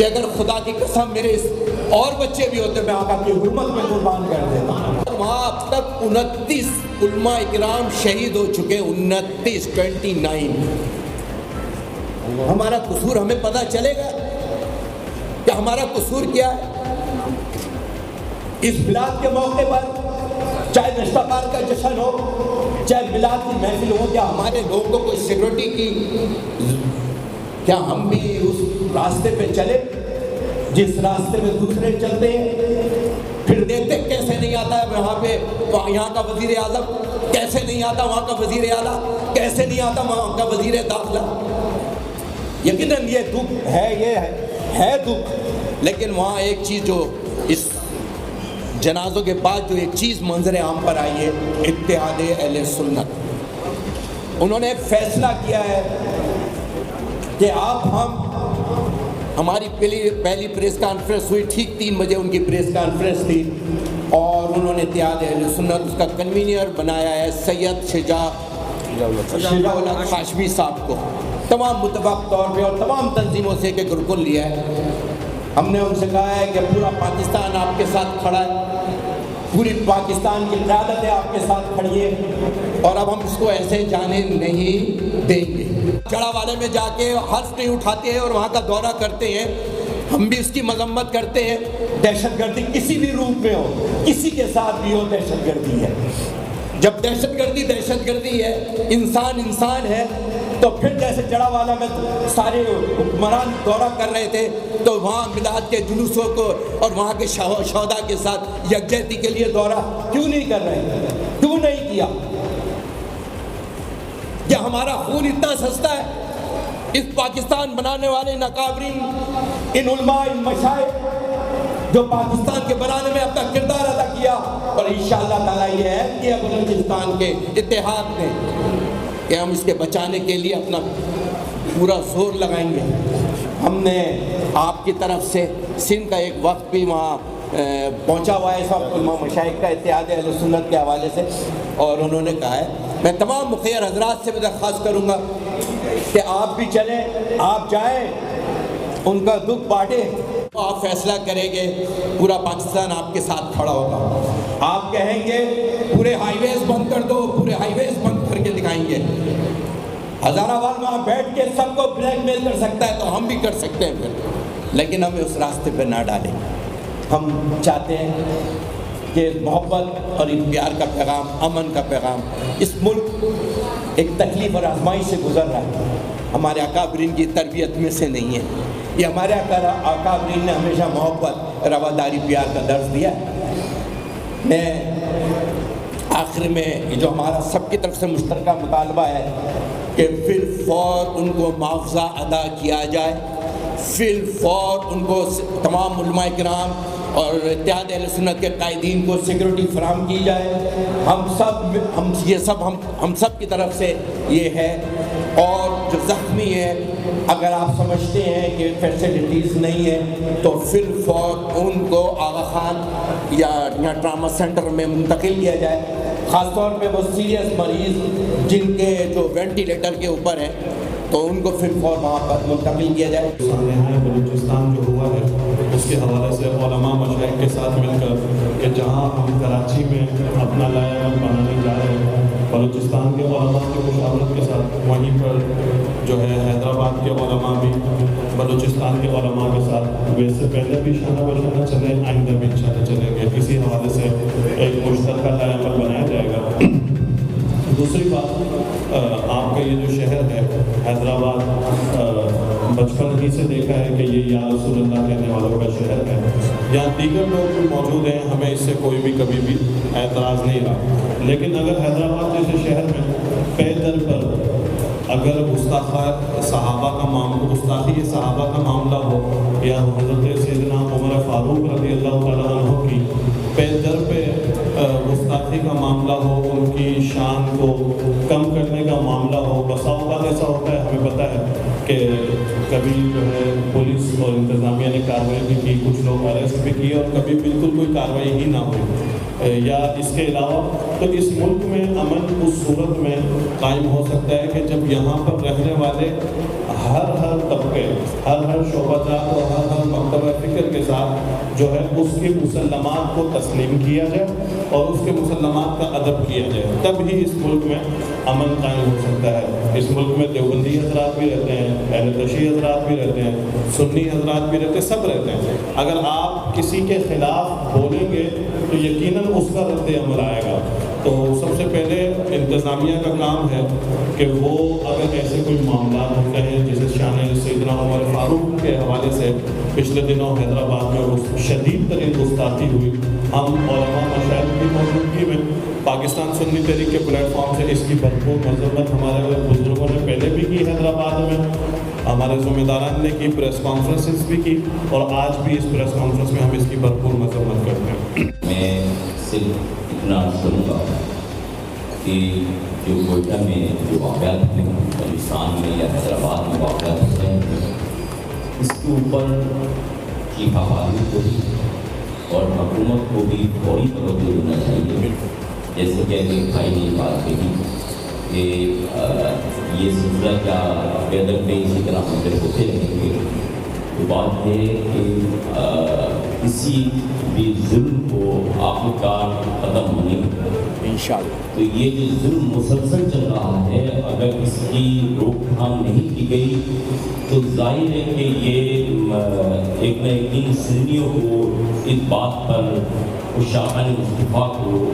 کہ اگر خدا کی قسم میرے اور بچے بھی ہوتے میں آقا کی حرمت میں قربان کر دیتا. وہاں اب تک 29 علماء اکرام شہید ہو چکے. 29. ہمارا قصور ہمیں پتہ چلے گا کہ ہمارا قصور کیا ہے. اس میلاد کے موقع پر چاہے نشتہ پار کا جشن ہو, چاہے میلاد کی محفل ہو, کیا ہمارے لوگوں کو سیکورٹی کی, کیا ہم بھی اس راستے پہ چلے جس راستے میں دوسرے چلتے ہیں؟ پھر دیکھتے کیسے نہیں آتا ہے وہاں پہ یہاں کا وزیر اعظم, کیسے نہیں آتا وہاں کا وزیر اعلیٰ, کیسے نہیں آتا وہاں کا وزیر داخلہ. یقیناً یہ دکھ ہے, یہ ہے دکھ, لیکن وہاں ایک چیز جو اس جنازوں کے بعد جو ایک چیز منظر عام پر آئی ہے, اتحاد اہل سنت. انہوں نے فیصلہ کیا ہے کہ آپ ہماری پہلی پریس کانفرنس ہوئی, ٹھیک 3 بجے ان کی پریس کانفرنس تھی, اور انہوں نے اتحاد اہل سنت اس کا کنوینئر بنایا ہے سید شجاع الحق ہاشمی صاحب کو. تمام متفق طور پہ اور تمام تنظیموں سے ایک رکن لیا ہے. ہم نے ان سے کہا ہے کہ پورا پاکستان آپ کے ساتھ کھڑا ہے, پوری پاکستان کی قیادت ہے آپ کے ساتھ کھڑی ہے, اور اب ہم اس کو ایسے جانے نہیں دیں گے. چڑھا والے میں جا کے حرف نہیں اٹھاتے ہیں اور وہاں کا دورہ کرتے ہیں, ہم بھی اس کی مذمت کرتے ہیں. دہشت گردی کسی بھی روپ میں ہو, کسی کے ساتھ بھی ہو, دہشت گردی ہے. جب دہشت گردی ہے, انسان ہے, تو پھر جیسے جڑا والا میں سارے حکمران دورہ کر رہے تھے, تو وہاں میلاد کے جلوسوں کو اور وہاں کے شہداء کے ساتھ یکجہتی کے لیے دورہ کیوں نہیں کر رہے, کیوں نہیں کیا؟ کیا ہمارا خون اتنا سستا ہے؟ اس پاکستان بنانے والے ناقابرین, ان علماء, ان مشائخ جو پاکستان کے بنانے میں اپنا کردار ادا کیا, اور انشاءاللہ تعالیٰ یہ ہے کہ بلوچستان کے اتحاد میں کہ ہم اس کے بچانے کے لیے اپنا پورا زور لگائیں گے. ہم نے آپ کی طرف سے سندھ کا ایک وقت بھی وہاں پہنچا ہوا ہے سب علماء مشائخ کا اتحاد اہل سنت کے حوالے سے, اور انہوں نے کہا ہے میں تمام مخیر حضرات سے بھی درخواست کروں گا کہ آپ بھی چلیں, آپ جائیں, ان کا دکھ بانٹیں. آپ فیصلہ کریں گے, پورا پاکستان آپ کے ساتھ کھڑا ہوگا. آپ کہیں گے پورے ہائی ویز بند کر دو, پورے ہائی ویز بند کر کے دکھائیں گے. ہزارآباد وہاں بیٹھ کے سب کو بلیک میل کر سکتا ہے تو ہم بھی کر سکتے ہیں پھر, لیکن ہمیں اس راستے پہ نہ ڈالیں. ہم چاہتے ہیں کہ محبت اور پیار کا پیغام, امن کا پیغام, اس ملک ایک تکلیف اور آزمائش سے گزر رہا ہے, ہمارے اکابرین کی تربیت میں سے نہیں ہے. یہ ہمارے اکابرین نے ہمیشہ محبت, رواداری, پیار کا درس دیا ہے. میں آخر میں جو ہمارا سب کی طرف سے مشترکہ مطالبہ ہے کہ فی الفور ان کو معاوضہ ادا کیا جائے, فی الفور ان کو تمام علماء کرام اور اتحاد اہل سنت کے قائدین کو سیکورٹی فراہم کی جائے. ہم سب کی طرف سے یہ ہے. اور جو زخمی ہے, اگر آپ سمجھتے ہیں کہ فیسلٹیز نہیں ہے تو فی الفور ان کو آغا خان یا ٹراما سینٹر میں منتقل کیا جائے, خاص طور پہ وہ سیریس مریض جن کے جو وینٹیلیٹر کے اوپر ہیں تو ان کو پھر فور وہاں پر منتقل کیا جائے. بلوچستان جو ہوا ہے اس کے حوالے سے علماء مشائخ کے ساتھ مل کر کہ جہاں ہم کراچی میں اپنا لایا بنانے جا رہے ہیں, بلوچستان کے علماء کی مشاورت کے ساتھ وہیں پر جو ہے حیدرآباد کے علماء بھی بلوچستان کے علماء کے ساتھ ویسے پہلے بھی شانہ بشانہ چلے, آئندہ بھی انشاءاللہ چلیں گے. اسی حوالے سے ایک مشترکہ لایا بنایا جائے گا. دوسری بات, آپ کا یہ جو شہر ہے حیدرآباد, بچپن ہی سے دیکھا ہے کہ یہ یا رسول اللہ کہنے والوں کا شہر ہے. یہاں دیگر لوگ بھی موجود ہیں, ہمیں اس سے کوئی بھی کبھی بھی اعتراض نہیں رہا, لیکن اگر حیدرآباد جیسے شہر میں پے در پر اگر گستاخی صحابہ کا معاملہ ہو یا حضرت سیدنا عمر فاروق رضی اللہ تعالیٰ عنہ کی پے در پہ گستاخی کا معاملہ ہو, ان کی شان کو کم کرنے کا معاملہ ہو, بسا اوقات ایسا ہوتا ہے, ہمیں پتہ ہے کہ کبھی جو ہے پولیس اور انتظامیہ نے کارروائی بھی کی, کچھ لوگ اریسٹ بھی کیے, اور کبھی بالکل کوئی کارروائی ہی نہ ہوئی. یا اس کے علاوہ تو اس ملک میں امن اس صورت میں قائم ہو سکتا ہے کہ جب یہاں پر رہنے والے ہر طبقے, ہر شعبہ جات اور ہر جو ہے اس کے مسلمات کو تسلیم کیا جائے اور اس کے مسلمات کا ادب کیا جائے، تب ہی اس ملک میں امن قائم ہو سکتا ہے۔ اس ملک میں دیوبندی حضرات بھی رہتے ہیں، اہل تشیع حضرات بھی رہتے ہیں، سنی حضرات بھی رہتے ہیں، سب رہتے ہیں۔ اگر آپ کسی کے خلاف بولیں گے تو یقیناً اس کا رد عمل آئے گا۔ تو سب سے پہلے انتظامیہ کا کام ہے کہ وہ اگر ایسے کوئی معاملات ہوتے ہیں جیسے شان سیدنا عمر فاروق کے حوالے سے پچھلے دنوں حیدرآباد میں شدید ترین گستاخی ہوئی، ہم علماء مشائخ کی موجودگی میں پاکستان سنی تحریک کے پلیٹ فارم سے اس کی بھرپور مذمت ہمارے بزرگوں نے پہلے بھی کی، حیدرآباد میں ہمارے ذمہ داران نے کی، پریس کانفرنسز بھی کی، اور آج بھی اس پریس کانفرنس میں ہم اس کی بھرپور مذمت کرتے ہیں۔ میں صرف اتنا کروں گا کہ جو کوئٹہ میں جو واقعات ہیں، پاکستان میں یا حیدرآباد میں واقعات ہوتے ہیں، اس کے اوپر چیف آبادی کو بھی اور حکومت کو بھی فوری توجہ دینا چاہیے۔ جیسے کہ بھائی نے یہ بات کہی کہ یہ سلسلہ کیا بے ادب میں اسی طرح ہم ہوتے رہیں گے، تو بات ہے کہ کسی بھی ظلم کو آخرکار ختم ہونے تو یہ جو ظلم مسلسل چل رہا ہے، اگر اس کی روک تھام نہیں کی گئی تو ظاہر ہے کہ یہ ایک نہ ایک دن سنیوں کو اس بات پر شاہان مصطفیٰ کو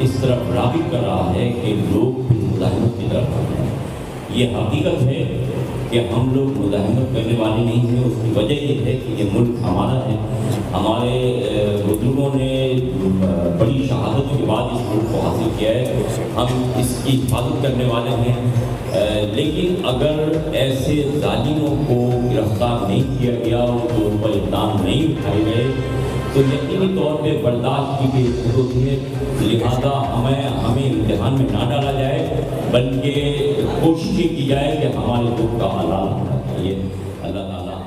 اس طرف راغب کر رہا ہے کہ لوگ مزاحمت کی طرف آتے ہیں۔ یہ حقیقت ہے کہ ہم لوگ مزاحمت کرنے والے نہیں ہیں، اس کی وجہ یہ ہے کہ یہ ملک ہمارا ہے، ہمارے بزرگوں نے بڑی شہادت کے بعد اس ملک کو حاصل کیا ہے، ہم اس کی حفاظت کرنے والے ہیں۔ لیکن اگر ایسے ظالموں کو گرفتار نہیں کیا گیا، ان کے اوپر اقدام نہیں اٹھائے گئے تو یقینی طور پہ برداشت کی بھی ضرورت ہے، لہٰذا ہمیں امتحان میں نہ ڈالا جائے، بلکہ کوشش یہ کی جائے کہ ہمارے دکھ کا حلال ہونا چاہیے۔ اللہ تعالیٰ